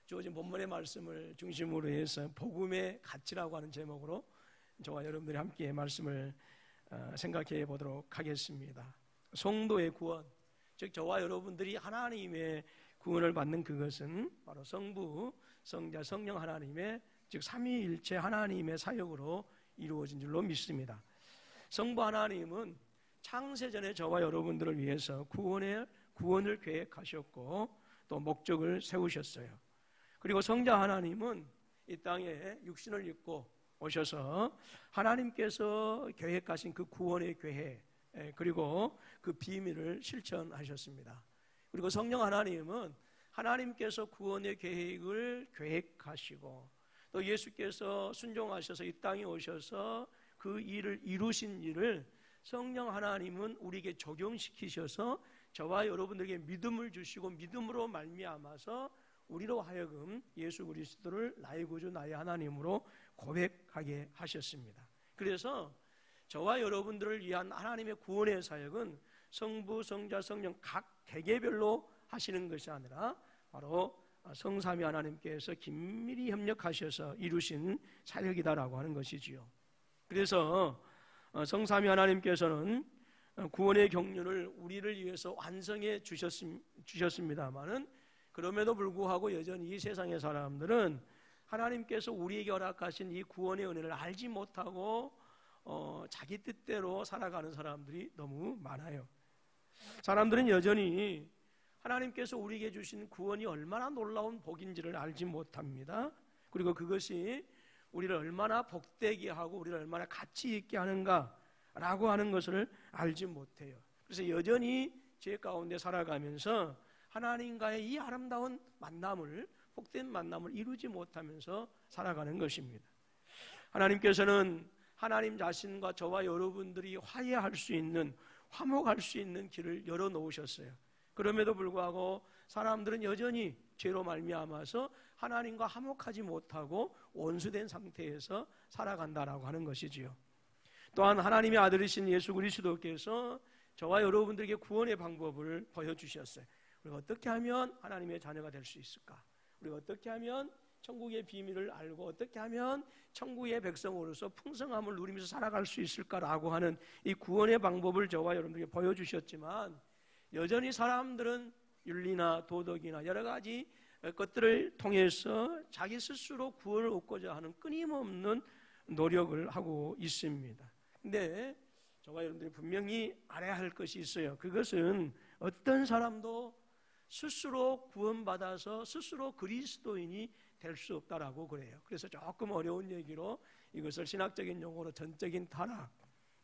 주어진 본문의 말씀을 중심으로 해서 복음의 가치라고 하는 제목으로 저와 여러분들이 함께 말씀을 생각해 보도록 하겠습니다. 성도의 구원, 즉 저와 여러분들이 하나님의 구원을 받는 그것은 바로 성부, 성자, 성령 하나님의 즉 삼위일체 하나님의 사역으로 이루어진 줄로 믿습니다. 성부 하나님은 창세전에 저와 여러분들을 위해서 구원을 계획하셨고 또 목적을 세우셨어요. 그리고 성자 하나님은 이 땅에 육신을 입고 오셔서 하나님께서 계획하신 그 구원의 계획 그리고 그 비밀을 실천하셨습니다. 그리고 성령 하나님은 하나님께서 구원의 계획을 계획하시고 또 예수께서 순종하셔서 이 땅에 오셔서 그 일을 이루신 일을 성령 하나님은 우리에게 적용시키셔서 저와 여러분들에게 믿음을 주시고 믿음으로 말미암아서 우리로 하여금 예수 그리스도를 나의 구주 나의 하나님으로 고백하게 하셨습니다. 그래서 저와 여러분들을 위한 하나님의 구원의 사역은 성부, 성자, 성령 각 개개별로 하시는 것이 아니라 바로 성삼위 하나님께서 긴밀히 협력하셔서 이루신 사역이다라고 하는 것이지요. 그래서 성삼위 하나님께서는 구원의 경륜을 우리를 위해서 완성해 주셨습니다마는 그럼에도 불구하고 여전히 이 세상의 사람들은 하나님께서 우리에게 허락하신 이 구원의 은혜를 알지 못하고 자기 뜻대로 살아가는 사람들이 너무 많아요. 사람들은 여전히 하나님께서 우리에게 주신 구원이 얼마나 놀라운 복인지를 알지 못합니다. 그리고 그것이 우리를 얼마나 복되게 하고 우리를 얼마나 가치 있게 하는가라고 하는 것을 알지 못해요. 그래서 여전히 죄 가운데 살아가면서 하나님과의 이 아름다운 만남을, 복된 만남을 이루지 못하면서 살아가는 것입니다. 하나님께서는 하나님 자신과 저와 여러분들이 화해할 수 있는, 화목할 수 있는 길을 열어놓으셨어요. 그럼에도 불구하고 사람들은 여전히 죄로 말미암아서 하나님과 화목하지 못하고 원수된 상태에서 살아간다라고 하는 것이지요. 또한 하나님의 아들이신 예수 그리스도께서 저와 여러분들에게 구원의 방법을 보여주셨어요. 우리가 어떻게 하면 하나님의 자녀가 될 수 있을까? 우리가 어떻게 하면 천국의 비밀을 알고 어떻게 하면 천국의 백성으로서 풍성함을 누리면서 살아갈 수 있을까라고 하는 이 구원의 방법을 저와 여러분들에게 보여주셨지만 여전히 사람들은 윤리나 도덕이나 여러 가지 것들을 통해서 자기 스스로 구원을 얻고자 하는 끊임없는 노력을 하고 있습니다. 근데 저와 여러분들이 분명히 알아야 할 것이 있어요. 그것은 어떤 사람도 스스로 구원받아서 스스로 그리스도인이 될 수 없다라고 그래요. 그래서 조금 어려운 얘기로 이것을 신학적인 용어로 전적인 타락,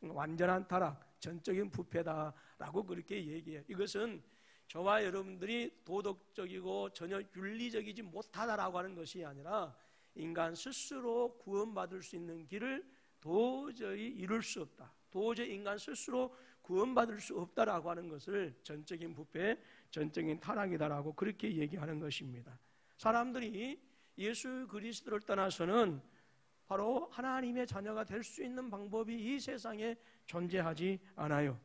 완전한 타락, 전적인 부패다라고 그렇게 얘기해요. 이것은 저와 여러분들이 도덕적이고 전혀 윤리적이지 못하다라고 하는 것이 아니라 인간 스스로 구원받을 수 있는 길을 도저히 이룰 수 없다. 도저히 인간 스스로 구원받을 수 없다라고 하는 것을 전적인 부패, 전적인 타락이다라고 그렇게 얘기하는 것입니다. 사람들이 예수 그리스도를 떠나서는 바로 하나님의 자녀가 될 수 있는 방법이 이 세상에 존재하지 않아요.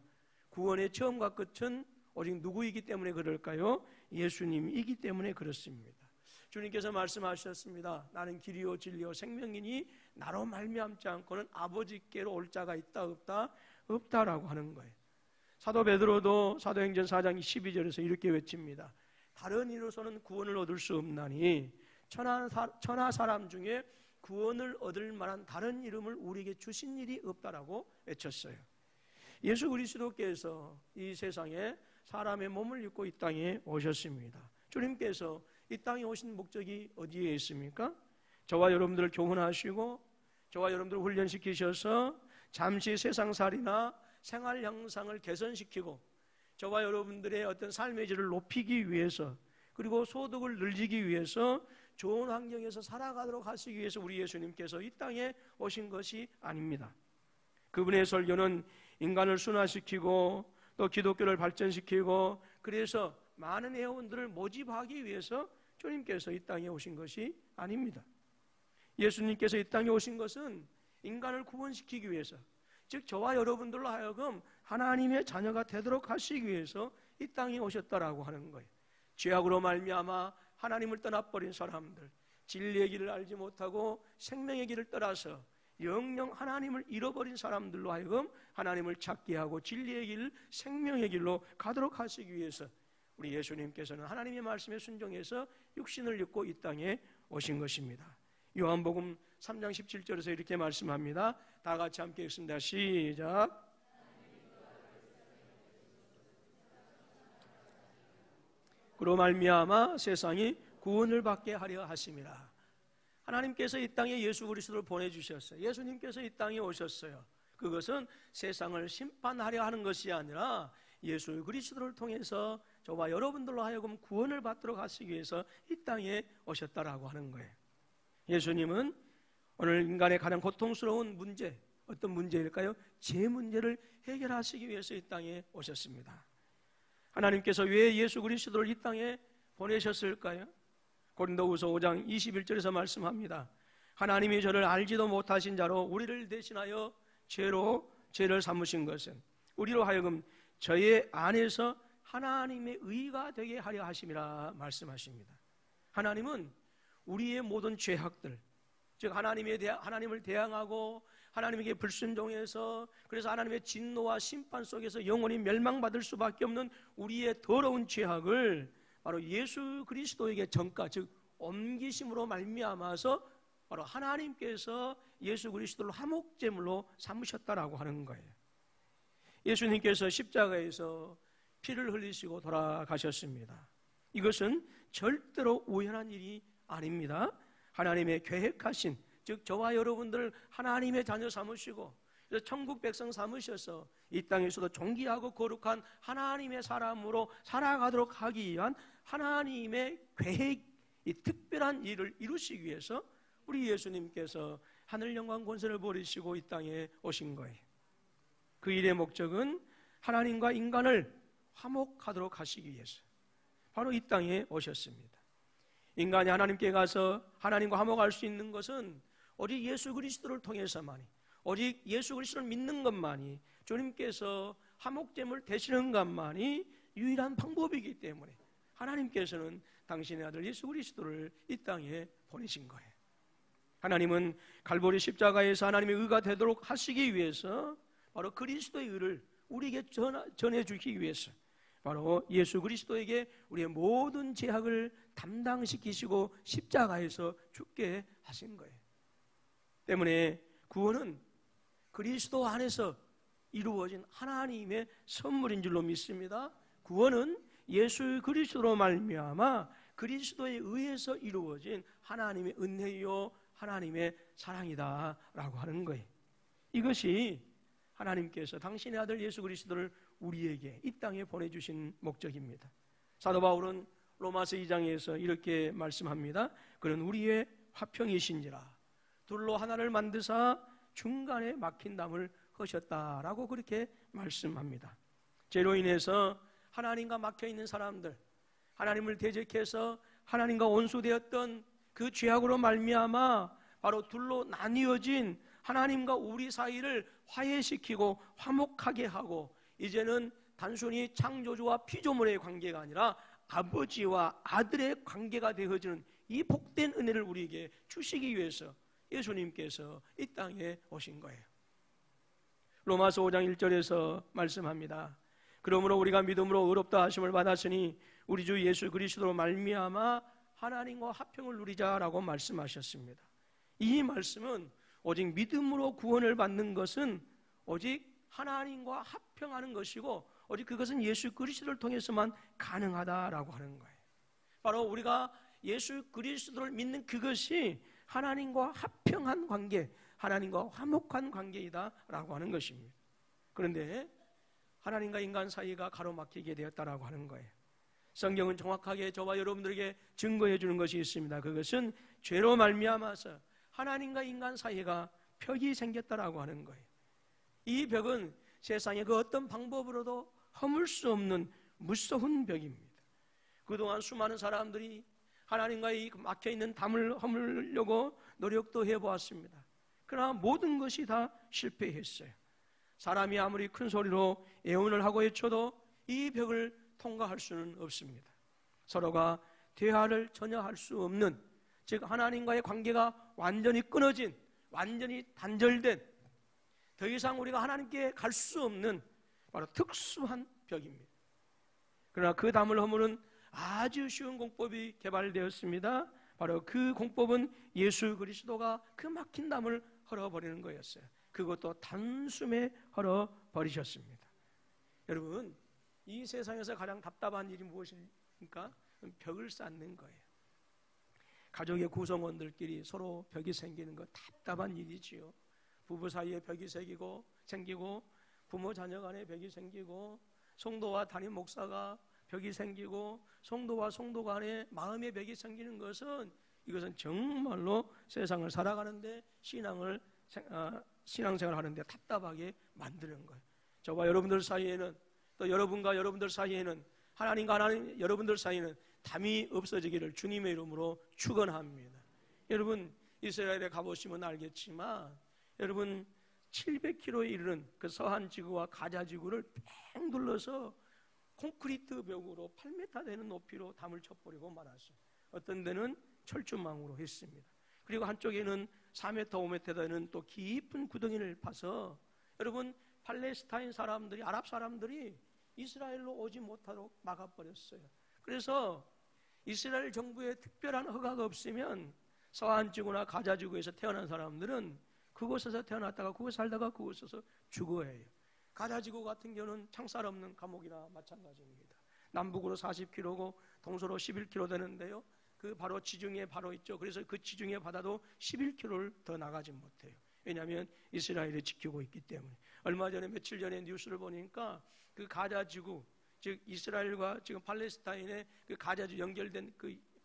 구원의 처음과 끝은 오직 누구이기 때문에 그럴까요? 예수님이기 때문에 그렇습니다. 주님께서 말씀하셨습니다. 나는 길이요 진리요 생명이니 나로 말미암지 않고는 아버지께로 올 자가 있다 없다? 없다라고 하는 거예요. 사도 베드로도 사도행전 4장 12절에서 이렇게 외칩니다. 다른 이로서는 구원을 얻을 수 없나니 천하 사람 중에 구원을 얻을 만한 다른 이름을 우리에게 주신 일이 없다라고 외쳤어요. 예수 그리스도께서 이 세상에 사람의 몸을 입고 이 땅에 오셨습니다. 주님께서 이 땅에 오신 목적이 어디에 있습니까? 저와 여러분들을 교훈하시고 저와 여러분들을 훈련시키셔서 잠시 세상살이나 생활 형상을 개선시키고 저와 여러분들의 어떤 삶의 질을 높이기 위해서 그리고 소득을 늘리기 위해서 좋은 환경에서 살아가도록 하시기 위해서 우리 예수님께서 이 땅에 오신 것이 아닙니다. 그분의 설교는 인간을 순화시키고 또 기독교를 발전시키고 그래서 많은 회원들을 모집하기 위해서 주님께서 이 땅에 오신 것이 아닙니다. 예수님께서 이 땅에 오신 것은 인간을 구원시키기 위해서 즉 저와 여러분들로 하여금 하나님의 자녀가 되도록 하시기 위해서 이 땅에 오셨다라고 하는 거예요. 죄악으로 말미암아 하나님을 떠나버린 사람들, 진리의 길을 알지 못하고 생명의 길을 떠나서 영영 하나님을 잃어버린 사람들로 하여금 하나님을 찾게 하고 진리의 길, 생명의 길로 가도록 하시기 위해서 우리 예수님께서는 하나님의 말씀에 순종해서 육신을 입고 이 땅에 오신 것입니다. 요한복음 3장 17절에서 이렇게 말씀합니다. 다 같이 함께 읽습니다. 시작. 그로 말미암아 세상이 구원을 받게 하려 하심이라. 하나님께서 이 땅에 예수 그리스도를 보내주셨어요. 예수님께서 이 땅에 오셨어요. 그것은 세상을 심판하려 하는 것이 아니라 예수 그리스도를 통해서 저와 여러분들로 하여금 구원을 받도록 하시기 위해서 이 땅에 오셨다라고 하는 거예요. 예수님은 오늘 인간의 가장 고통스러운 문제, 어떤 문제일까요? 죄 문제를 해결하시기 위해서 이 땅에 오셨습니다. 하나님께서 왜 예수 그리스도를 이 땅에 보내셨을까요? 고린도후서 5장 21절에서 말씀합니다. 하나님이 저를 알지도 못하신 자로 우리를 대신하여 죄를 삼으신 것은 우리로 하여금 저의 안에서 하나님의 의가 되게 하려 하심이라 말씀하십니다. 하나님은 우리의 모든 죄악들, 즉 하나님을 대항하고 하나님에게 불순종해서 그래서 하나님의 진노와 심판 속에서 영원히 멸망받을 수밖에 없는 우리의 더러운 죄악을 바로 예수 그리스도에게 전가, 즉 옮기심으로 말미암아서 바로 하나님께서 예수 그리스도를 화목제물로 삼으셨다라고 하는 거예요. 예수님께서 십자가에서 피를 흘리시고 돌아가셨습니다. 이것은 절대로 우연한 일이 아닙니다. 하나님의 계획하신, 즉 저와 여러분들을 하나님의 자녀 삼으시고 그래서 천국 백성 삼으셔서 이 땅에서도 존귀하고 거룩한 하나님의 사람으로 살아가도록 하기 위한 하나님의 계획, 이 특별한 일을 이루시기 위해서 우리 예수님께서 하늘 영광 권세를 버리시고 이 땅에 오신 거예요. 그 일의 목적은 하나님과 인간을 화목하도록 하시기 위해서 바로 이 땅에 오셨습니다. 인간이 하나님께 가서 하나님과 화목할 수 있는 것은 오직 예수 그리스도를 통해서만이, 오직 예수 그리스도를 믿는 것만이, 주님께서 화목제물 되시는 것만이 유일한 방법이기 때문에 하나님께서는 당신의 아들 예수 그리스도를 이 땅에 보내신 거예요. 하나님은 갈보리 십자가에서 하나님의 의가 되도록 하시기 위해서 바로 그리스도의 의를 우리에게 전해주기 위해서 바로 예수 그리스도에게 우리의 모든 죄악을 담당시키시고 십자가에서 죽게 하신 거예요. 때문에 구원은 그리스도 안에서 이루어진 하나님의 선물인 줄로 믿습니다. 구원은 예수 그리스도로 말미암아 그리스도에 의해서 이루어진 하나님의 은혜요 하나님의 사랑이다라고 하는 거예요. 이것이 하나님께서 당신의 아들 예수 그리스도를 우리에게 이 땅에 보내주신 목적입니다. 사도 바울은 로마서 2장에서 이렇게 말씀합니다. 그는 우리의 화평이신지라 둘로 하나를 만드사 중간에 막힌 담을 허셨다라고 그렇게 말씀합니다. 죄로 인해서 하나님과 막혀있는 사람들, 하나님을 대적해서 하나님과 원수되었던 그 죄악으로 말미암아 바로 둘로 나뉘어진 하나님과 우리 사이를 화해시키고 화목하게 하고 이제는 단순히 창조주와 피조물의 관계가 아니라 아버지와 아들의 관계가 되어지는 이 복된 은혜를 우리에게 주시기 위해서 예수님께서 이 땅에 오신 거예요. 로마서 5장 1절에서 말씀합니다. 그러므로 우리가 믿음으로 의롭다 하심을 받았으니 우리 주 예수 그리스도로 말미암아 하나님과 화평을 누리자라고 말씀하셨습니다. 이 말씀은 오직 믿음으로 구원을 받는 것은 오직 하나님과 화평하는 것이고 오직 그것은 예수 그리스도를 통해서만 가능하다라고 하는 거예요. 바로 우리가 예수 그리스도를 믿는 그것이 하나님과 화평한 관계, 하나님과 화목한 관계이다라고 하는 것입니다. 그런데 하나님과 인간 사이가 가로막히게 되었다라고 하는 거예요. 성경은 정확하게 저와 여러분들에게 증거해 주는 것이 있습니다. 그것은 죄로 말미암아서 하나님과 인간 사이가 벽이 생겼다라고 하는 거예요. 이 벽은 세상의 그 어떤 방법으로도 허물 수 없는 무서운 벽입니다. 그동안 수많은 사람들이 하나님과 이 막혀있는 담을 허물려고 노력도 해보았습니다. 그러나 모든 것이 다 실패했어요. 사람이 아무리 큰 소리로 애원을 하고 외쳐도 이 벽을 통과할 수는 없습니다. 서로가 대화를 전혀 할 수 없는, 즉 하나님과의 관계가 완전히 끊어진, 완전히 단절된, 더 이상 우리가 하나님께 갈 수 없는 바로 특수한 벽입니다. 그러나 그 담을 허무는 아주 쉬운 공법이 개발되었습니다. 바로 그 공법은 예수 그리스도가 그 막힌 담을 헐어버리는 거였어요. 그것도 단숨에 헐어버리셨습니다. 여러분, 이 세상에서 가장 답답한 일이 무엇입니까? 벽을 쌓는 거예요. 가족의 구성원들끼리 서로 벽이 생기는 거 답답한 일이지요. 부부 사이에 벽이 생기고 부모 자녀 간에 벽이 생기고 성도와 담임 목사가 벽이 생기고 성도와 성도 간에 마음의 벽이 생기는 것은, 이것은 정말로 세상을 살아가는데 신앙생활 하는데 답답하게 만드는 거예요. 저와 여러분들 사이에는, 또 여러분과 여러분들 사이에는, 하나님과 하나님 여러분들 사이에는 담이 없어지기를 주님의 이름으로 축원합니다. 여러분, 이스라엘에 가보시면 알겠지만 여러분 700km에 이르는 그 서한 지구와 가자 지구를 뺑 둘러서 콘크리트 벽으로 8m 되는 높이로 담을 쳐버리고 말았어요. 어떤 데는 철조망으로 했습니다. 그리고 한쪽에는 4m, 5m 되는 또 깊은 구덩이를 파서 여러분 팔레스타인 사람들이, 아랍 사람들이 이스라엘로 오지 못하도록 막아버렸어요. 그래서 이스라엘 정부의 특별한 허가가 없으면 서한 지구나 가자 지구에서 태어난 사람들은 그곳에서 태어났다가 그곳 살다가 그곳에서 죽어야 해요. 가자 지구 같은 경우는 창살 없는 감옥이나 마찬가지입니다. 남북으로 40km고 동서로 11km 되는데요. 그 바로 지중해 바로 있죠. 그래서 그 지중해 바다도 11km를 더 나가지 못해요. 왜냐하면 이스라엘이 지키고 있기 때문에. 얼마 전에, 며칠 전에 뉴스를 보니까 그 가자 지구, 즉 이스라엘과 지금 팔레스타인의 그 가자 지구 연결된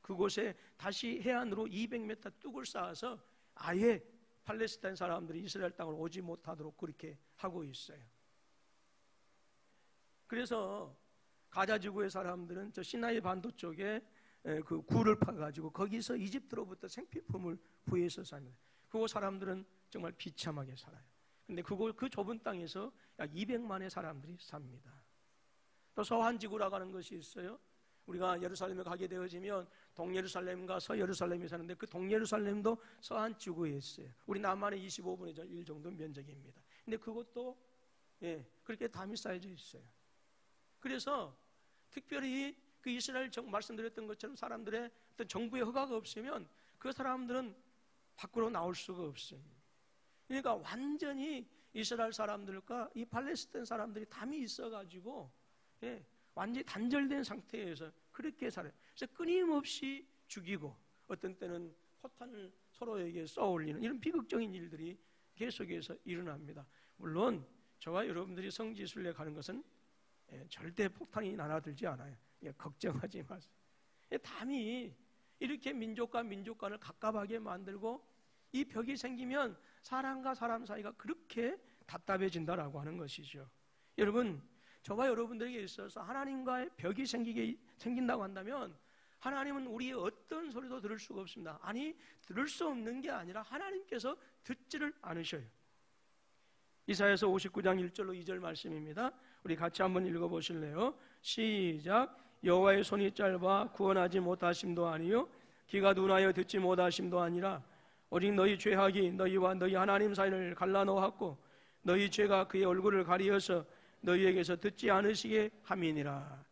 그곳에 다시 해안으로 200m 뚝을 쌓아서 아예 팔레스타인 사람들이 이스라엘 땅으로 오지 못하도록 그렇게 하고 있어요. 그래서 가자 지구의 사람들은 저 시나이 반도 쪽에 그 굴을 파가지고 거기서 이집트로부터 생필품을 구해서 삽니다. 그곳 사람들은 정말 비참하게 살아요. 근데 그 좁은 땅에서 약 200만의 사람들이 삽니다. 또 서한 지구라고 하는 것이 있어요. 우리가 예루살렘에 가게 되어지면 동예루살렘과 서예루살렘이 사는데 그 동예루살렘도 서한 지구에 있어요. 우리 남한의 25분의 1 정도 면적입니다. 근데 그것도 그렇게 담이 쌓여져 있어요. 그래서 특별히 그 이스라엘 말씀드렸던 것처럼 사람들의 어떤 정부의 허가가 없으면 그 사람들은 밖으로 나올 수가 없습니다. 그러니까 완전히 이스라엘 사람들과 이 팔레스타인 사람들이 담이 있어가지고 완전히 단절된 상태에서 그렇게 살아요. 그래서 끊임없이 죽이고 어떤 때는 포탄을 서로에게 쏘아올리는 이런 비극적인 일들이 계속해서 일어납니다. 물론 저와 여러분들이 성지순례 가는 것은 절대 폭탄이 날아들지 않아요. 걱정하지 마세요. 담이 이렇게 민족과 민족 간을 갑갑하게 만들고 이 벽이 생기면 사람과 사람 사이가 그렇게 답답해진다라고 하는 것이죠. 여러분, 저와 여러분들에게 있어서 하나님과의 벽이 생긴다고 한다면 하나님은 우리의 어떤 소리도 들을 수가 없습니다. 아니, 들을 수 없는 게 아니라 하나님께서 듣지를 않으셔요. 이사야서 59장 1절로 2절 말씀입니다. 우리 같이 한번 읽어보실래요? 시작. 여호와의 손이 짧아 구원하지 못하심도 아니요 귀가 둔하여 듣지 못하심도 아니라 오직 너희 죄악이 너희와 너희 하나님 사이를 갈라놓았고 너희 죄가 그의 얼굴을 가리어서 너희에게서 듣지 않으시게 함이니라.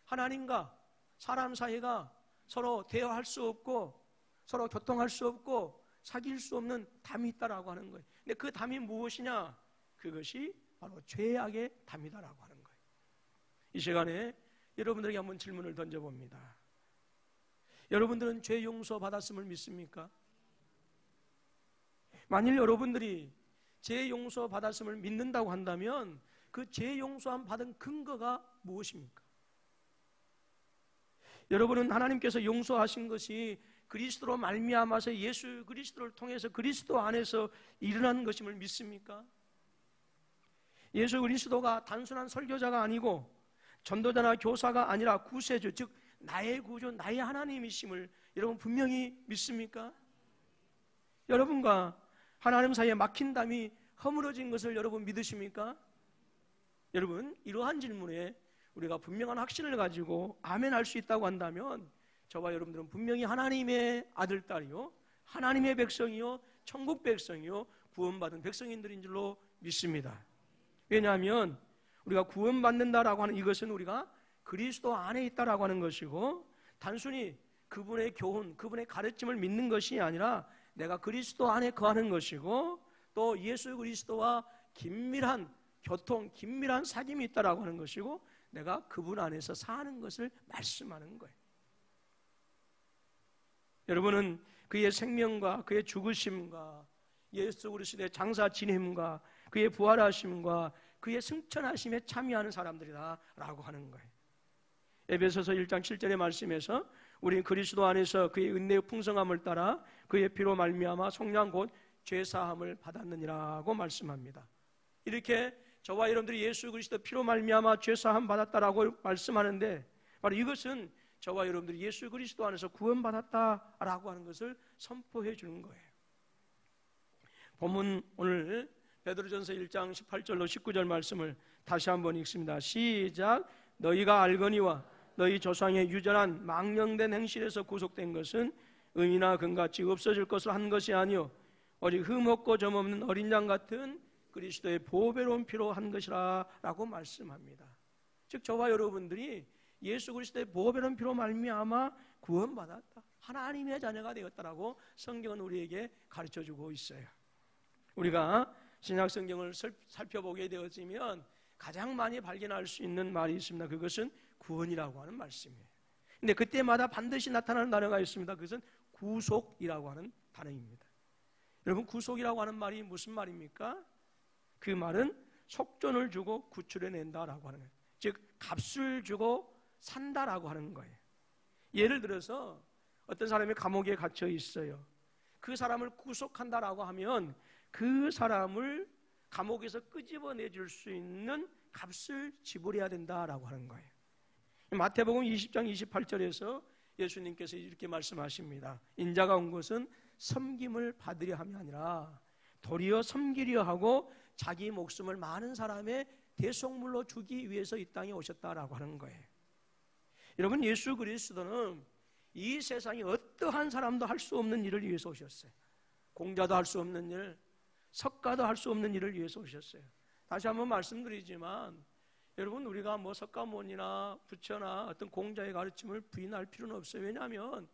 하나님과 사람 사이가 서로 대화할 수 없고 서로 교통할 수 없고 사귈 수 없는 담이 있다라고 하는 거예요. 근데 그 담이 무엇이냐? 그것이 바로 죄악의 담이다라고 하는 거예요. 이 시간에 여러분들에게 한번 질문을 던져봅니다. 여러분들은 죄 용서 받았음을 믿습니까? 만일 여러분들이 죄 용서 받았음을 믿는다고 한다면 그 죄 용서함 받은 근거가 무엇입니까? 여러분은 하나님께서 용서하신 것이 그리스도로 말미암아서 예수 그리스도를 통해서 그리스도 안에서 일어난 것임을 믿습니까? 예수 그리스도가 단순한 설교자가 아니고 전도자나 교사가 아니라 구세주, 즉 나의 구주, 나의 하나님이심을 여러분 분명히 믿습니까? 여러분과 하나님 사이에 막힌 담이 허물어진 것을 여러분 믿으십니까? 여러분, 이러한 질문에 우리가 분명한 확신을 가지고 아멘 할 수 있다고 한다면 저와 여러분들은 분명히 하나님의 아들, 딸이요, 하나님의 백성이요, 천국 백성이요, 구원받은 백성인들인 줄로 믿습니다. 왜냐하면 우리가 구원받는다라고 하는 이것은 우리가 그리스도 안에 있다라고 하는 것이고, 단순히 그분의 교훈, 그분의 가르침을 믿는 것이 아니라 내가 그리스도 안에 거하는 것이고, 또 예수 그리스도와 긴밀한 교통, 긴밀한 사귐이 있다라고 하는 것이고, 내가 그분 안에서 사는 것을 말씀하는 거예요. 여러분은 그의 생명과 그의 죽으심과 예수 그리스도의 장사 지냄과 그의 부활하심과 그의 승천하심에 참여하는 사람들이다라고 하는 거예요. 에베소서 1장 7절의 말씀에서 우리는 그리스도 안에서 그의 은혜의 풍성함을 따라 그의 피로 말미암아 속량 곧 죄사함을 받았느니라고 말씀합니다. 이렇게 저와 여러분들이 예수 그리스도 피로 말미암아 죄사함 받았다라고 말씀하는데, 바로 이것은 저와 여러분들이 예수 그리스도 안에서 구원받았다라고 하는 것을 선포해 주는 거예요. 본문 오늘 베드로전서 1장 18절로 19절 말씀을 다시 한번 읽습니다. 시작. 너희가 알거니와 너희 조상의 유전한 망령된 행실에서 구속된 것은 의나 금같이 없어질 것을 한 것이 아니요 오직 흠없고 점없는 어린 양 같은 그리스도의 보배로운 피로 한 것이라 라고 말씀합니다. 즉 저와 여러분들이 예수 그리스도의 보배로운 피로 말미암아 구원받았다, 하나님의 자녀가 되었다라고 성경은 우리에게 가르쳐주고 있어요. 우리가 신약 성경을 살펴보게 되어지면 가장 많이 발견할 수 있는 말이 있습니다. 그것은 구원이라고 하는 말씀이에요. 근데 그때마다 반드시 나타나는 단어가 있습니다. 그것은 구속이라고 하는 단어입니다. 여러분, 구속이라고 하는 말이 무슨 말입니까? 그 말은 속전을 주고 구출해낸다라고 하는 거예요. 즉 값을 주고 산다라고 하는 거예요. 예를 들어서 어떤 사람이 감옥에 갇혀 있어요. 그 사람을 구속한다라고 하면 그 사람을 감옥에서 끄집어내 줄 수 있는 값을 지불해야 된다라고 하는 거예요. 마태복음 20장 28절에서 예수님께서 이렇게 말씀하십니다. 인자가 온 것은 섬김을 받으려 함이 아니라 도리어 섬기려 하고 자기 목숨을 많은 사람의 대속물로 주기 위해서 이 땅에 오셨다라고 하는 거예요. 여러분, 예수 그리스도는 이 세상에 어떠한 사람도 할 수 없는 일을 위해서 오셨어요. 공자도 할 수 없는 일, 석가도 할 수 없는 일을 위해서 오셨어요. 다시 한번 말씀드리지만 여러분, 우리가 뭐 석가모니나 부처나 어떤 공자의 가르침을 부인할 필요는 없어요. 왜냐하면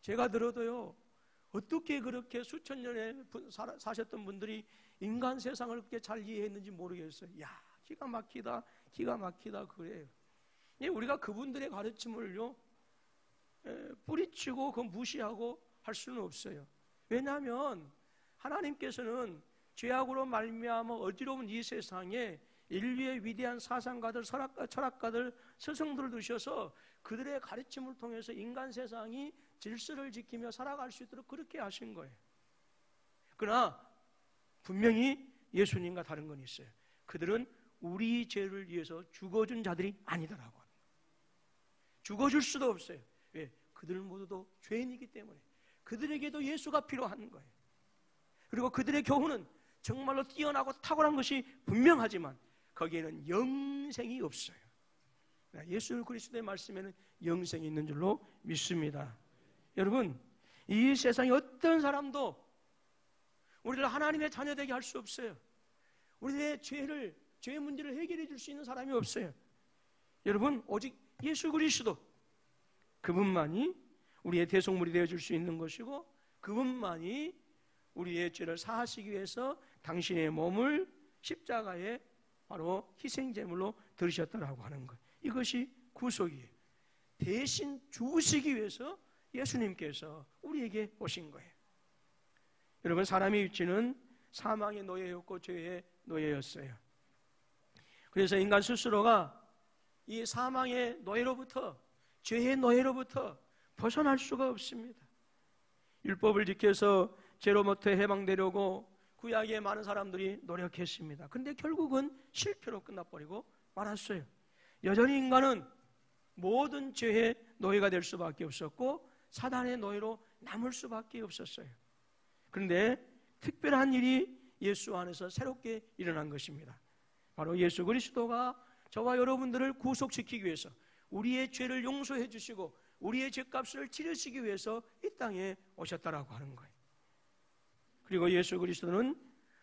제가 들어도요, 어떻게 그렇게 수천 년에 사셨던 분들이 인간 세상을 그렇게 잘 이해했는지 모르겠어요. 야, 기가 막히다 그래요. 우리가 그분들의 가르침을요 뿌리치고 그 무시하고 할 수는 없어요. 왜냐하면 하나님께서는 죄악으로 말미암아 어지러운 이 세상에 인류의 위대한 사상가들, 철학가들, 스승들을 두셔서 그들의 가르침을 통해서 인간 세상이 질서를 지키며 살아갈 수 있도록 그렇게 하신 거예요. 그러나 분명히 예수님과 다른 건 있어요. 그들은 우리 죄를 위해서 죽어준 자들이 아니다라고 합니다. 죽어줄 수도 없어요. 왜? 그들 모두도 죄인이기 때문에 그들에게도 예수가 필요한 거예요. 그리고 그들의 교훈은 정말로 뛰어나고 탁월한 것이 분명하지만 거기에는 영생이 없어요. 예수 그리스도의 말씀에는 영생이 있는 줄로 믿습니다. 여러분, 이 세상에 어떤 사람도 우리를 하나님의 자녀 되게 할 수 없어요. 우리의 죄의 문제를 해결해 줄 수 있는 사람이 없어요. 여러분, 오직 예수 그리스도, 그분만이 우리의 대속물이 되어줄 수 있는 것이고, 그분만이 우리의 죄를 사하시기 위해서 당신의 몸을 십자가에 바로 희생제물로 들으셨다라고 하는 것, 이것이 구속이에요. 대신 죽으시기 위해서 예수님께서 우리에게 오신 거예요. 여러분, 사람의 위치는 사망의 노예였고 죄의 노예였어요. 그래서 인간 스스로가 이 사망의 노예로부터, 죄의 노예로부터 벗어날 수가 없습니다. 율법을 지켜서 죄로부터 해방되려고 구약의 많은 사람들이 노력했습니다. 그런데 결국은 실패로 끝나버리고 말았어요. 여전히 인간은 모든 죄의 노예가 될 수밖에 없었고 사단의 노예로 남을 수밖에 없었어요. 그런데 특별한 일이 예수 안에서 새롭게 일어난 것입니다. 바로 예수 그리스도가 저와 여러분들을 구속시키기 위해서, 우리의 죄를 용서해 주시고 우리의 죄값을 치르시기 위해서 이 땅에 오셨다라고 하는 거예요. 그리고 예수 그리스도는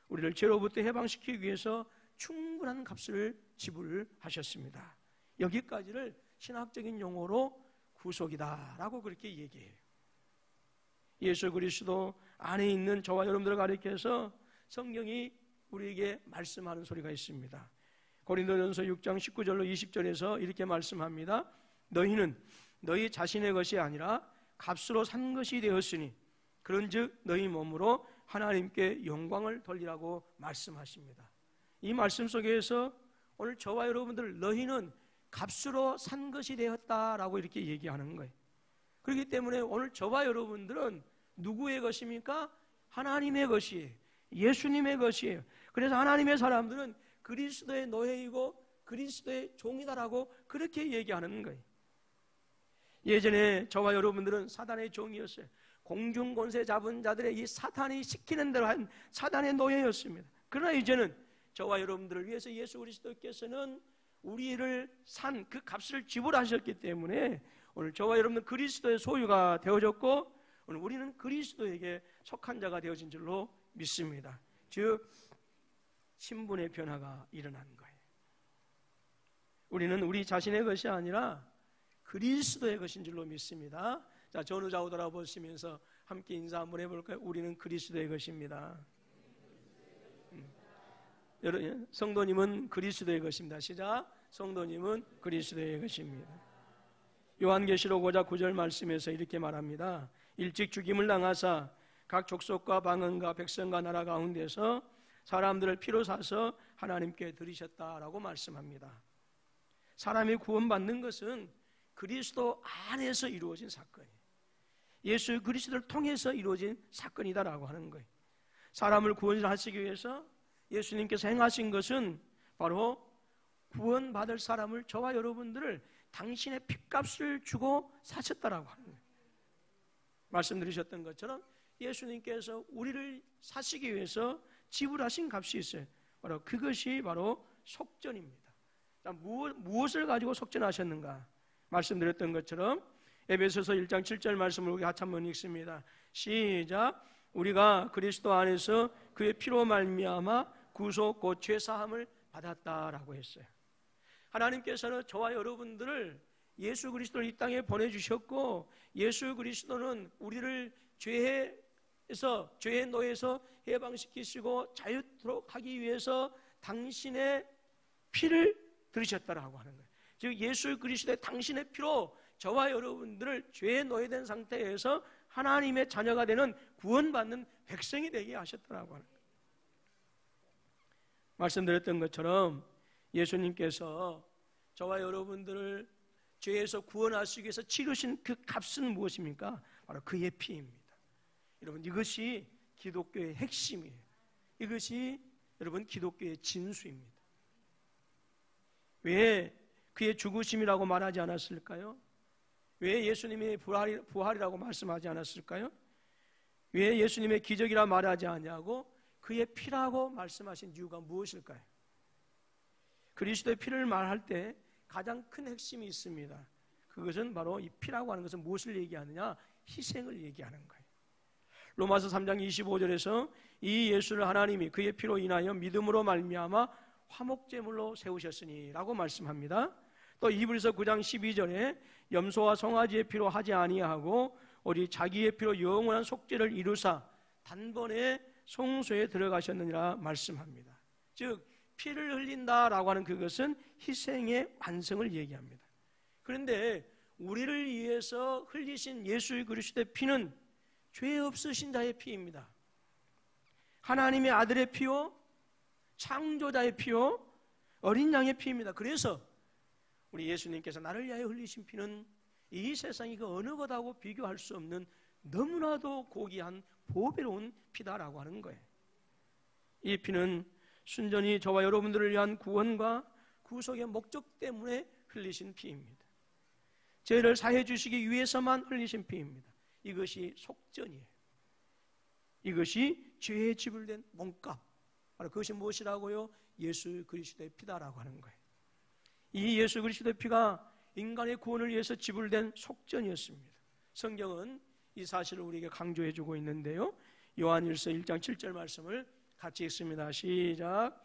우리를 죄로부터 해방시키기 위해서 충분한 값을 지불하셨습니다. 여기까지를 신학적인 용어로 구속이다라고 그렇게 얘기해요. 예수 그리스도 안에 있는 저와 여러분들을 가리켜서 성경이 우리에게 말씀하는 소리가 있습니다. 고린도전서 6장 19절로 20절에서 이렇게 말씀합니다. 너희는 너희 자신의 것이 아니라 값으로 산 것이 되었으니 그런즉 너희 몸으로 하나님께 영광을 돌리라고 말씀하십니다. 이 말씀 속에서 오늘 저와 여러분들 너희는 값으로 산 것이 되었다라고 이렇게 얘기하는 거예요. 그렇기 때문에 오늘 저와 여러분들은 누구의 것입니까? 하나님의 것이에요. 예수님의 것이에요. 그래서 하나님의 사람들은 그리스도의 노예이고 그리스도의 종이다라고 그렇게 얘기하는 거예요. 예전에 저와 여러분들은 사단의 종이었어요. 공중 권세 잡은 자들의 이 사탄이 시키는 대로 한 사단의 노예였습니다. 그러나 이제는 저와 여러분들을 위해서 예수 그리스도께서는 우리를 산 그 값을 지불하셨기 때문에 오늘 저와 여러분은 그리스도의 소유가 되어졌고 오늘 우리는 그리스도에게 속한 자가 되어진 줄로 믿습니다. 즉 신분의 변화가 일어난 거예요. 우리는 우리 자신의 것이 아니라 그리스도의 것인 줄로 믿습니다. 자, 전후 좌우 돌아보시면서 함께 인사 한번 해볼까요? 우리는 그리스도의 것입니다. 여러분, 성도님은 그리스도의 것입니다. 시작. 성도님은 그리스도의 것입니다. 요한계시록 5장 9절 말씀에서 이렇게 말합니다. 일찍 죽임을 당하사 각 족속과 방언과 백성과 나라 가운데서 사람들을 피로 사서 하나님께 드리셨다라고 말씀합니다. 사람이 구원받는 것은 그리스도 안에서 이루어진 사건이에요. 예수 그리스도를 통해서 이루어진 사건이다라고 하는 거예요. 사람을 구원하시기 위해서 예수님께서 행하신 것은 바로 구원받을 사람을 저와 여러분들을 당신의 핏값을 주고 사셨다라고 하는 거예요. 말씀드리셨던 것처럼 예수님께서 우리를 사시기 위해서 지불하신 값이 있어요. 바로 그것이 바로 속전입니다. 무엇을 가지고 속전하셨는가? 말씀드렸던 것처럼 에베소서 1장 7절 말씀을 우리 같이 한번 읽습니다. 시작. 우리가 그리스도 안에서 그의 피로 말미암아 구속 곧 죄사함을 받았다라고 했어요. 하나님께서는 저와 여러분들을 예수 그리스도를 이 땅에 보내주셨고 예수 그리스도는 우리를 죄의 노예에서 해방시키시고 자유토록 하기 위해서 당신의 피를 들이셨다라고 하는 거예요. 즉 예수 그리스도의 당신의 피로 저와 여러분들을 죄의 노예된 상태에서 하나님의 자녀가 되는 구원받는 백성이 되게 하셨다라고 하는 거예요. 말씀드렸던 것처럼 예수님께서 저와 여러분들을 죄에서 구원하시기 위해서 치르신 그 값은 무엇입니까? 바로 그의 피입니다. 여러분 이것이 기독교의 핵심이에요. 이것이 여러분 기독교의 진수입니다. 왜 그의 죽으심이라고 말하지 않았을까요? 왜 예수님의 부활이라고 말씀하지 않았을까요? 왜 예수님의 기적이라 말하지 않냐고 그의 피라고 말씀하신 이유가 무엇일까요? 그리스도의 피를 말할 때 가장 큰 핵심이 있습니다. 그것은 바로 이 피라고 하는 것은 무엇을 얘기하느냐? 희생을 얘기하는 거예요. 로마서 3장 25절에서 이 예수를 하나님이 그의 피로 인하여 믿음으로 말미암아 화목제물로 세우셨으니 라고 말씀합니다. 또 이브리서 9장 12절에 염소와 송아지의 피로 하지 아니하고 오직 자기의 피로 영원한 속죄를 이루사 단번에 성소에 들어가셨느니라 말씀합니다. 즉 피를 흘린다라고 하는 그것은 희생의 완성을 얘기합니다. 그런데 우리를 위해서 흘리신 예수 그리스도의 피는 죄 없으신 자의 피입니다. 하나님의 아들의 피요, 창조자의 피요, 어린 양의 피입니다. 그래서 우리 예수님께서 나를 위하여 흘리신 피는 이 세상이 그 어느 것하고 비교할 수 없는 너무나도 고귀한 보배로운 피다라고 하는 거예요. 이 피는 순전히 저와 여러분들을 위한 구원과 구속의 목적 때문에 흘리신 피입니다. 죄를 사해 주시기 위해서만 흘리신 피입니다. 이것이 속전이에요. 이것이 죄에 지불된 몸값, 바로 그것이 무엇이라고요? 예수 그리스도의 피다라고 하는 거예요. 이 예수 그리스도의 피가 인간의 구원을 위해서 지불된 속전이었습니다. 성경은 이 사실을 우리에게 강조해주고 있는데요. 요한일서 1장 7절 말씀을 같이 읽습니다. 시작.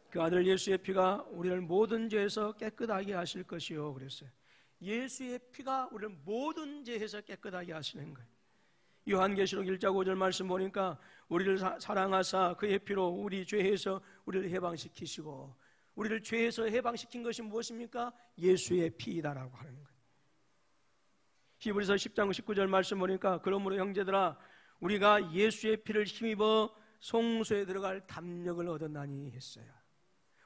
그 아들 예수의 피가 우리를 모든 죄에서 깨끗하게 하실 것이요 그랬어요. 예수의 피가 우리를 모든 죄에서 깨끗하게 하시는 거예요. 요한계시록 1장 5절 말씀 보니까 우리를 사랑하사 그의 피로 우리 죄에서 우리를 해방시키시고, 우리를 죄에서 해방시킨 것이 무엇입니까? 예수의 피이다라고 하는 거예요. 히브리서 10장 19절 말씀 보니까 그러므로 형제들아 우리가 예수의 피를 힘입어 성소에 들어갈 담력을 얻었나니 했어요.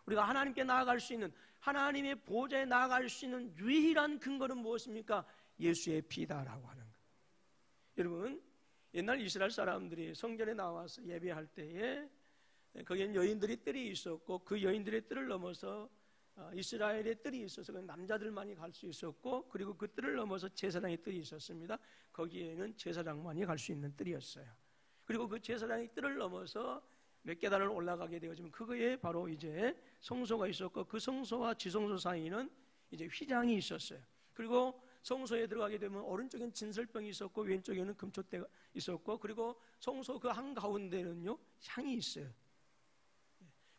우리가 하나님께 나아갈 수 있는, 하나님의 보좌에 나아갈 수 있는 유일한 근거는 무엇입니까? 예수의 피다라고 하는 거예요. 여러분, 옛날 이스라엘 사람들이 성전에 나와서 예배할 때에 거기엔 여인들이 뜰이 있었고, 그 여인들의 뜰을 넘어서 이스라엘의 뜰이 있어서 남자들만이 갈 수 있었고, 그리고 그 뜰을 넘어서 제사장의 뜰이 있었습니다. 거기에는 제사장만이 갈 수 있는 뜰이었어요. 그리고 그 제사장의 뜰을 넘어서 몇 계단을 올라가게 되어지면 그거에 바로 이제 성소가 있었고, 그 성소와 지성소 사이는 이제 휘장이 있었어요. 그리고 성소에 들어가게 되면 오른쪽엔 진설병이 있었고 왼쪽에는 금촛대가 있었고, 그리고 성소 그 한가운데는요 향이 있어요.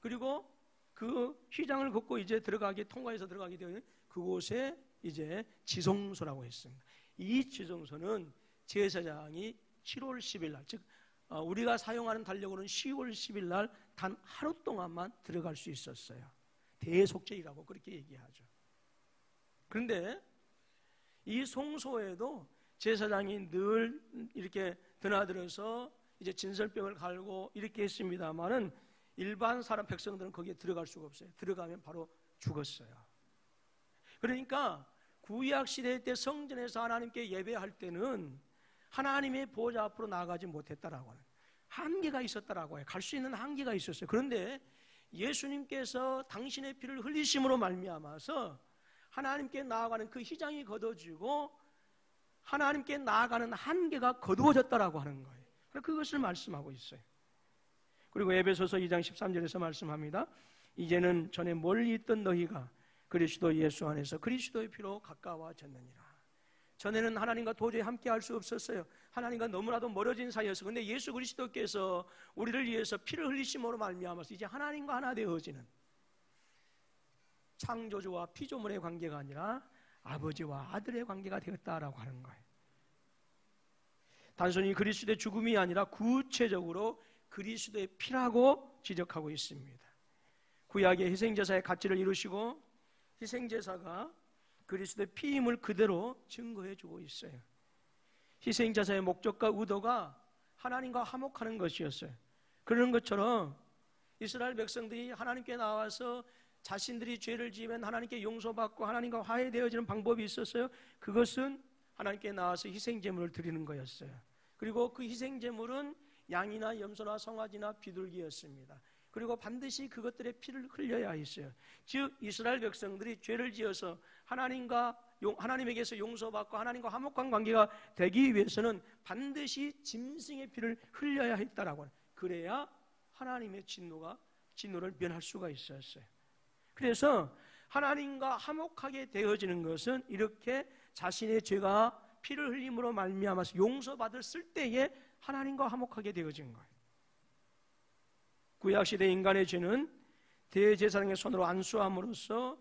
그리고 그 휘장을 걷고 이제 통과해서 들어가게 되면 그곳에 이제 지성소라고 했습니다. 이 지성소는 제사장이 7월 10일 날, 즉 우리가 사용하는 달력으로는 10월 10일 날 단 하루 동안만 들어갈 수 있었어요. 대속죄이라고 그렇게 얘기하죠. 그런데 이 성소에도 제사장이 늘 이렇게 드나들어서 이제 진설병을 갈고 이렇게 했습니다만은 일반 사람 백성들은 거기에 들어갈 수가 없어요. 들어가면 바로 죽었어요. 그러니까 구약 시대 때 성전에서 하나님께 예배할 때는 하나님의 보좌 앞으로 나아가지 못했다라고 하는, 한계가 있었다라고 해요. 갈 수 있는 한계가 있었어요. 그런데 예수님께서 당신의 피를 흘리심으로 말미암아서 하나님께 나아가는 그 휘장이 걷어지고 하나님께 나아가는 한계가 거두어졌다라고 하는 거예요. 그것을 말씀하고 있어요. 그리고 에베소서 2장 13절에서 말씀합니다. 이제는 전에 멀리 있던 너희가 그리스도 예수 안에서 그리스도의 피로 가까워졌느니라. 전에는 하나님과 도저히 함께 할 수 없었어요. 하나님과 너무나도 멀어진 사이였어요. 그런데 예수 그리스도께서 우리를 위해서 피를 흘리심으로 말미암아서 이제 하나님과 하나 되어지는, 창조주와 피조물의 관계가 아니라 아버지와 아들의 관계가 되었다라고 하는 거예요. 단순히 그리스도의 죽음이 아니라 구체적으로 그리스도의 피라고 지적하고 있습니다. 구약의 희생제사의 가치를 이루시고 희생제사가 그리스도의 피임을 그대로 증거해주고 있어요. 희생제사의 목적과 의도가 하나님과 화목하는 것이었어요. 그런 것처럼 이스라엘 백성들이 하나님께 나와서 자신들이 죄를 지으면 하나님께 용서받고 하나님과 화해되어지는 방법이 있었어요. 그것은 하나님께 나와서 희생제물을 드리는 거였어요. 그리고 그 희생제물은 양이나 염소나 송아지나 비둘기였습니다. 그리고 반드시 그것들의 피를 흘려야 했어요. 즉 이스라엘 백성들이 죄를 지어서 하나님에게서 용서받고 하나님과 화목한 관계가 되기 위해서는 반드시 짐승의 피를 흘려야 했다라고. 그래야 하나님의 진노를 면할 수가 있었어요. 그래서 하나님과 화목하게 되어지는 것은 이렇게 자신의 죄가 피를 흘림으로 말미암아서 용서받았을 때에 하나님과 화목하게 되어진 거예요. 구약시대 인간의 죄는 대제사장의 손으로 안수함으로써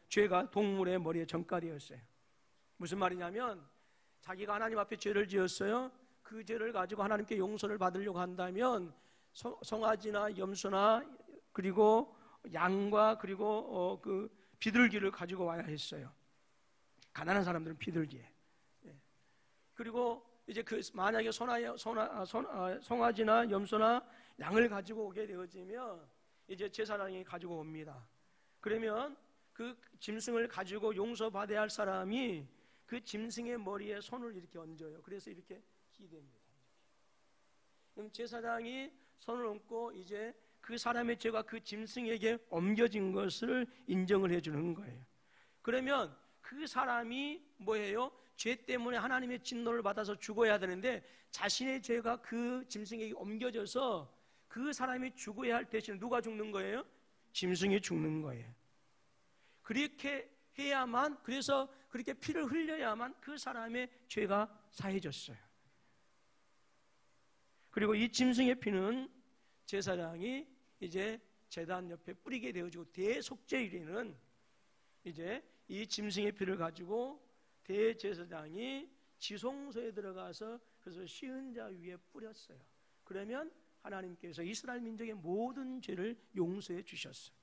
죄가 동물의 머리에 전가되었어요. 무슨 말이냐면 자기가 하나님 앞에 죄를 지었어요. 그 죄를 가지고 하나님께 용서를 받으려고 한다면 송아지나 염소나 그리고 양과 그리고 그 비둘기를 가지고 와야 했어요. 가난한 사람들은 비둘기에. 그리고 이제 만약에 송아지나 염소나 양을 가지고 오게 되어지면 이제 제사장이 가지고 옵니다. 그러면 그 짐승을 가지고 용서받아야 할 사람이 그 짐승의 머리에 손을 이렇게 얹어요. 그래서 이렇게 기대입니다. 그럼 제사장이 손을 얹고 이제 그 사람의 죄가 그 짐승에게 옮겨진 것을 인정을 해주는 거예요. 그러면 그 사람이 뭐예요? 죄 때문에 하나님의 진노를 받아서 죽어야 되는데 자신의 죄가 그 짐승에게 옮겨져서 그 사람이 죽어야 할 대신 누가 죽는 거예요? 짐승이 죽는 거예요. 그렇게 해야만, 그래서 그렇게 피를 흘려야만 그 사람의 죄가 사해졌어요. 그리고 이 짐승의 피는 제사장이 이제 제단 옆에 뿌리게 되어지고, 대속죄일에는 이제 이 짐승의 피를 가지고 대제사장이 지성소에 들어가서 그래서 쉬은 자 위에 뿌렸어요. 그러면 하나님께서 이스라엘 민족의 모든 죄를 용서해 주셨어요.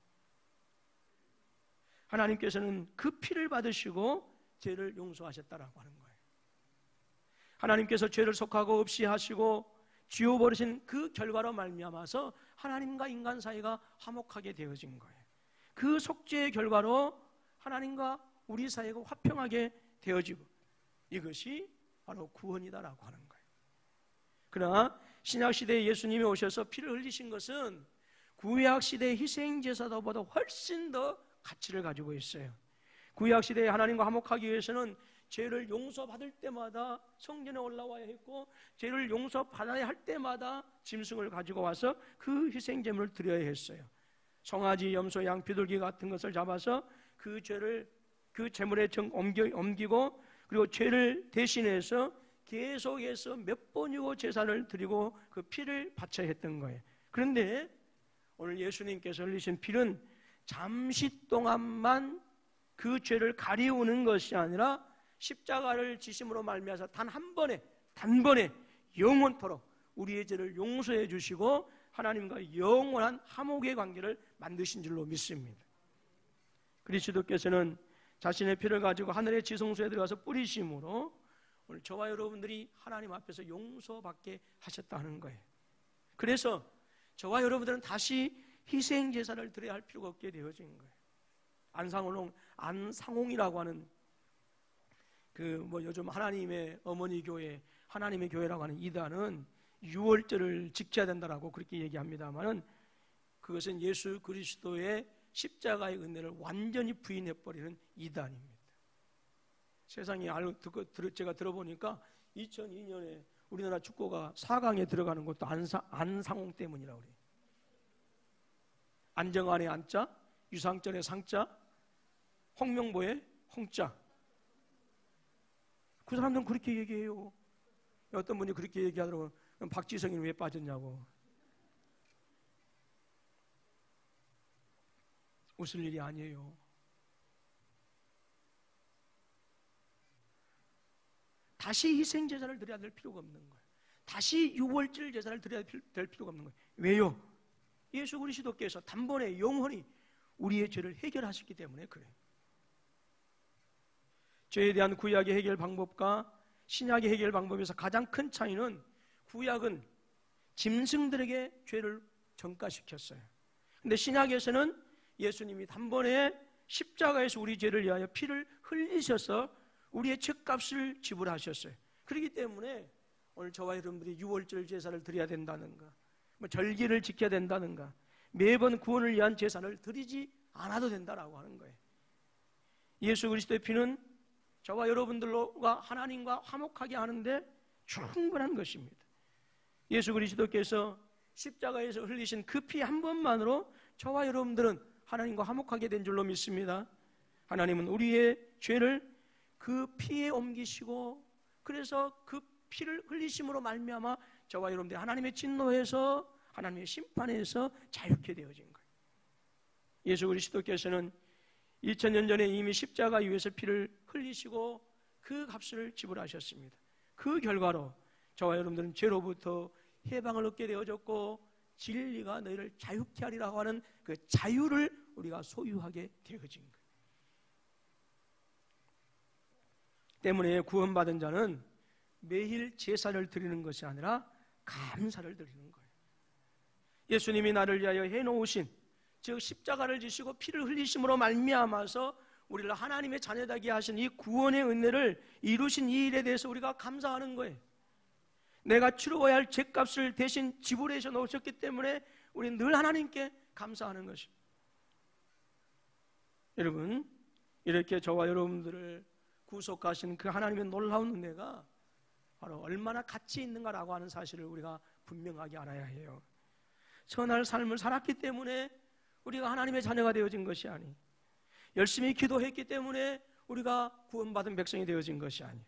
하나님께서는 그 피를 받으시고 죄를 용서하셨다라고 하는 거예요. 하나님께서 죄를 속하고 없이 하시고 지워버리신 그 결과로 말미암아서 하나님과 인간 사이가 화목하게 되어진 거예요. 그 속죄의 결과로 하나님과 우리 사이가 화평하게 되어지고, 이것이 바로 구원이다라고 하는 거예요. 그러나 신약시대에 예수님이 오셔서 피를 흘리신 것은 구약시대의 희생제사보다 훨씬 더 가치를 가지고 있어요. 구약시대에 하나님과 화목하기 위해서는 죄를 용서받을 때마다 성전에 올라와야 했고, 죄를 용서받아야 할 때마다 짐승을 가지고 와서 그 희생제물을 드려야 했어요. 송아지, 염소, 양, 비둘기 같은 것을 잡아서 그 죄를 그 제물에 옮기고, 그리고 죄를 대신해서 계속해서 몇 번이고 제사를 드리고 그 피를 바쳐야 했던 거예요. 그런데 오늘 예수님께서 흘리신 피는 잠시 동안만 그 죄를 가리우는 것이 아니라 십자가를 지심으로 말미암아서 단번에 영원토록 우리의 죄를 용서해 주시고 하나님과 영원한 화목의 관계를 만드신 줄로 믿습니다. 그리스도께서는 자신의 피를 가지고 하늘의 지성소에 들어가서 뿌리심으로 오늘 저와 여러분들이 하나님 앞에서 용서받게 하셨다는 거예요. 그래서 저와 여러분들은 다시 희생제사를 드려야 할 필요가 없게 되어진 거예요. 안상홍이라고 하는 요즘 하나님의 어머니 교회, 하나님의 교회라고 하는 이단은 유월절을 지켜야 된다라고 그렇게 얘기합니다만은, 그것은 예수 그리스도의 십자가의 은혜를 완전히 부인해버리는 이단입니다. 세상에 제가 들어보니까 2002년에 우리나라 축구가 4강에 들어가는 것도 안상홍 때문이라고 그래요. 안정환의 안자, 유상철의 상자, 홍명보의 홍자. 그 사람들은 그렇게 얘기해요. 어떤 분이 그렇게 얘기하더라고요. 그럼 박지성이는 왜 빠졌냐고. 웃을 일이 아니에요. 다시 희생제사를 드려야 될 필요가 없는 거예요. 다시 유월절 제사를 드려야 될 필요가 없는 거예요. 왜요? 예수 그리스도께서 단번에 영원히 우리의 죄를 해결하셨기 때문에 그래요. 죄에 대한 구약의 해결 방법과 신약의 해결 방법에서 가장 큰 차이는, 구약은 짐승들에게 죄를 전가시켰어요. 그런데 신약에서는 예수님이 단번에 십자가에서 우리 죄를 위하여 피를 흘리셔서 우리의 죄값을 지불하셨어요. 그렇기 때문에 오늘 저와 여러분들이 유월절 제사를 드려야 된다는가, 절기를 지켜야 된다는가, 매번 구원을 위한 제사를 드리지 않아도 된다라고 하는 거예요. 예수 그리스도의 피는 저와 여러분들과 하나님과 화목하게 하는데 충분한 것입니다. 예수 그리스도께서 십자가에서 흘리신 그 피 한 번만으로 저와 여러분들은 하나님과 화목하게 된 줄로 믿습니다. 하나님은 우리의 죄를 그 피에 옮기시고, 그래서 그 피를 흘리심으로 말미암아 저와 여러분들이 하나님의 진노에서, 하나님의 심판에서 자유케 되어진 거예요. 예수 그리스도께서는 2000년 전에 이미 십자가 위에서 피를 흘리시고 그 값을 지불하셨습니다. 그 결과로 저와 여러분들은 죄로부터 해방을 얻게 되어졌고, 진리가 너희를 자유케 하리라고 하는 그 자유를 우리가 소유하게 되어진 거예요. 때문에 구원받은 자는 매일 제사를 드리는 것이 아니라 감사를 드리는 거예요. 예수님이 나를 위하여 해놓으신, 즉 십자가를 지시고 피를 흘리심으로 말미암아서 우리를 하나님의 자녀되게 하신 이 구원의 은혜를 이루신 이 일에 대해서 우리가 감사하는 거예요. 내가 치러야 할 죄값을 대신 지불해 놓으셨기 때문에 우리는 늘 하나님께 감사하는 것입니다. 여러분, 이렇게 저와 여러분들을 구속하신 그 하나님의 놀라운 은혜가 바로 얼마나 가치 있는가라고 하는 사실을 우리가 분명하게 알아야 해요. 선할 삶을 살았기 때문에 우리가 하나님의 자녀가 되어진 것이 아니, 열심히 기도했기 때문에 우리가 구원받은 백성이 되어진 것이 아니,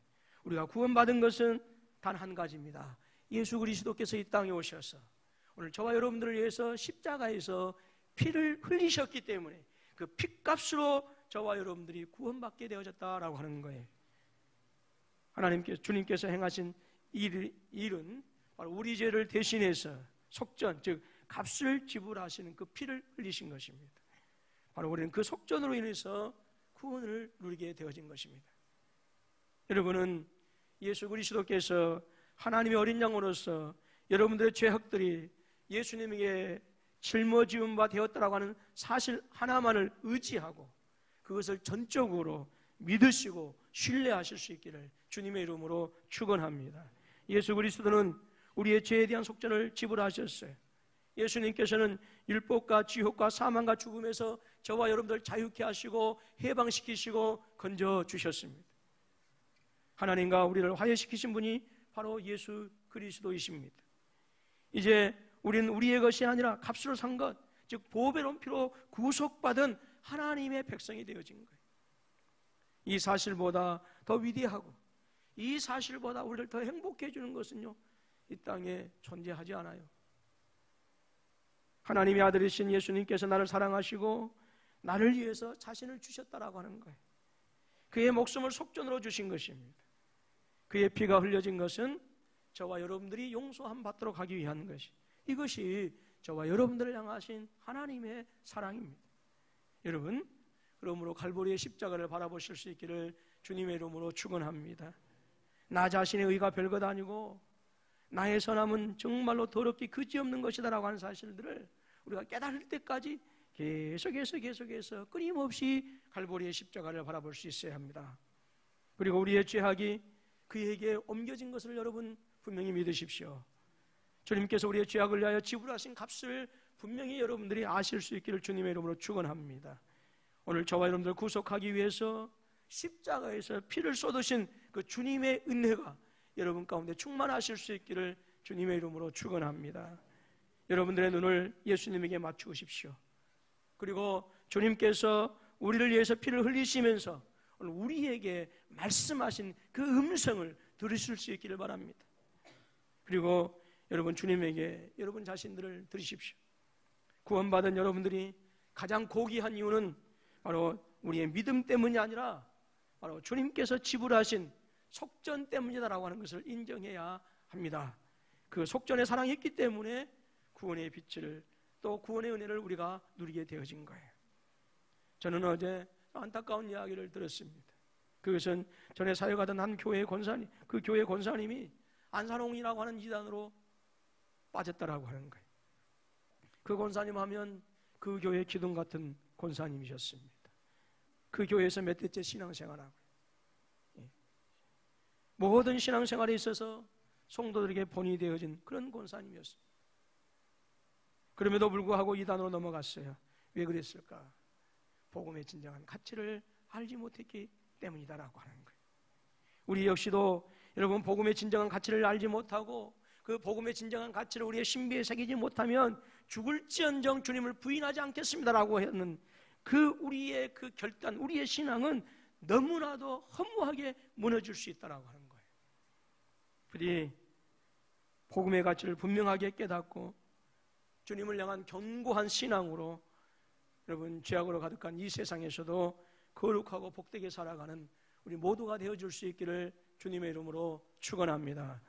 우리가 구원받은 것은 단 한 가지입니다. 예수 그리스도께서 이 땅에 오셔서 오늘 저와 여러분들을 위해서 십자가에서 피를 흘리셨기 때문에 그 피값으로 저와 여러분들이 구원받게 되어졌다라고 하는 거예요. 주님께서 행하신 일은 바로 우리 죄를 대신해서 속전, 즉 값을 지불하시는 그 피를 흘리신 것입니다. 바로 우리는 그 속전으로 인해서 구원을 누리게 되어진 것입니다. 여러분은 예수 그리스도께서 하나님의 어린 양으로서 여러분들의 죄악들이 예수님에게 짊어지은 바 되었다라고 하는 사실 하나만을 의지하고 그것을 전적으로 믿으시고 신뢰하실 수 있기를 주님의 이름으로 축원합니다. 예수 그리스도는 우리의 죄에 대한 속전을 지불하셨어요. 예수님께서는 율법과 지옥과 사망과 죽음에서 저와 여러분들 자유케 하시고 해방시키시고 건져주셨습니다. 하나님과 우리를 화해시키신 분이 바로 예수 그리스도이십니다. 이제 우리는 우리의 것이 아니라 값으로 산 것, 즉 보배로운 피로 구속받은 하나님의 백성이 되어진 거예요. 이 사실보다 더 위대하고 이 사실보다 우리를 더 행복해 해주는 것은요, 이 땅에 존재하지 않아요. 하나님의 아들이신 예수님께서 나를 사랑하시고 나를 위해서 자신을 주셨다라고 하는 거예요. 그의 목숨을 속전으로 주신 것입니다. 그의 피가 흘려진 것은 저와 여러분들이 용서함 받도록 하기 위한 것이, 이것이 저와 여러분들을 향하신 하나님의 사랑입니다. 여러분, 그러므로 갈보리의 십자가를 바라보실 수 있기를 주님의 이름으로 축원합니다. 나 자신의 의가 별것 아니고 나의 선함은 정말로 더럽기 그지없는 것이다라고 하는 사실들을 우리가 깨달을 때까지 계속해서 끊임없이 갈보리의 십자가를 바라볼 수 있어야 합니다. 그리고 우리의 죄악이 그에게 옮겨진 것을 여러분 분명히 믿으십시오. 주님께서 우리의 죄악을 위하여 지불하신 값을 분명히 여러분들이 아실 수 있기를 주님의 이름으로 축원합니다. 오늘 저와 여러분들 구속하기 위해서 십자가에서 피를 쏟으신 그 주님의 은혜가 여러분 가운데 충만하실 수 있기를 주님의 이름으로 축원합니다. 여러분들의 눈을 예수님에게 맞추십시오. 그리고 주님께서 우리를 위해서 피를 흘리시면서 오늘 우리에게 말씀하신 그 음성을 들으실 수 있기를 바랍니다. 그리고 여러분 주님에게 여러분 자신들을 드리십시오. 구원받은 여러분들이 가장 고귀한 이유는 바로 우리의 믿음 때문이 아니라 바로 주님께서 지불하신 속전 때문이다라고 하는 것을 인정해야 합니다. 그 속전의 사랑이 있기 때문에 구원의 빛을 또 구원의 은혜를 우리가 누리게 되어진 거예요. 저는 어제 안타까운 이야기를 들었습니다. 그것은 전에 사역하던 한 교회 권사님, 그 교회 권사님이 안산홍이라고 하는 이단으로 빠졌다라고 하는 거예요. 그 권사님 하면 그 교회 기둥 같은 권사님이셨습니다. 그 교회에서 몇 대째 신앙생활하고 모든 신앙생활에 있어서 성도들에게 본이 되어진 그런 권사님이었습니다. 그럼에도 불구하고 이단으로 넘어갔어요. 왜 그랬을까? 복음의 진정한 가치를 알지 못했기 때문이다라고 하는 거예요. 우리 역시도 여러분 복음의 진정한 가치를 알지 못하고 그 복음의 진정한 가치를 우리의 신비에 새기지 못하면 죽을지언정 주님을 부인하지 않겠습니다라고 하는 그 우리의 그 결단, 우리의 신앙은 너무나도 허무하게 무너질 수 있다라고 하는 거예요. 부디 복음의 가치를 분명하게 깨닫고 주님을 향한 견고한 신앙으로 여러분 죄악으로 가득한 이 세상에서도 거룩하고 복되게 살아가는 우리 모두가 되어줄 수 있기를 주님의 이름으로 축원합니다.